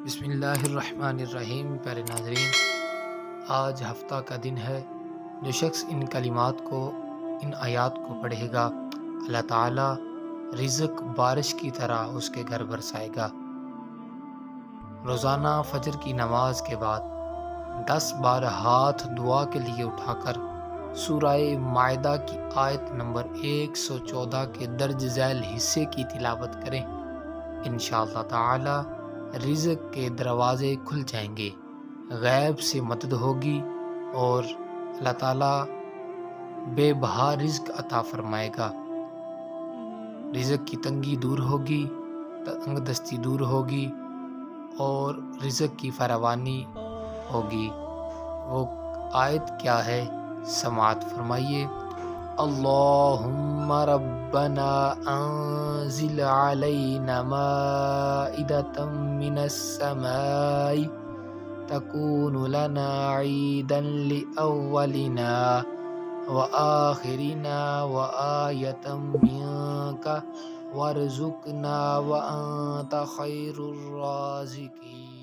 بسم اللہ الرحمن الرحیم۔ پیارے ناظرین، آج ہفتہ کا دن ہے۔ جو شخص ان کلمات کو، ان آیات کو پڑھے گا، اللہ تعالیٰ رزق بارش کی طرح اس کے گھر برسائے گا۔ روزانہ فجر کی نماز کے بعد 10 بار ہاتھ دعا کے لیے اٹھا کر سورہ مائدہ کی آیت نمبر 114 کے درج ذیل حصے کی تلاوت کریں۔ انشاءاللہ تعالی رزق کے دروازے کھل جائیں گے، غیب سے مدد ہوگی اور اللہ تعالیٰ بے بہا رزق عطا فرمائے گا۔ رزق کی تنگی دور ہوگی، تنگ دستی دور ہوگی اور رزق کی فراوانی ہوگی۔ وہ آیت کیا ہے؟ سماعت فرمائیے۔ اللہم ربنا انزل علینا مائدة من السماء تکون لنا عیدا لأولنا وآخرنا وآیة منک وارزقنا وانت خیر الرازقین۔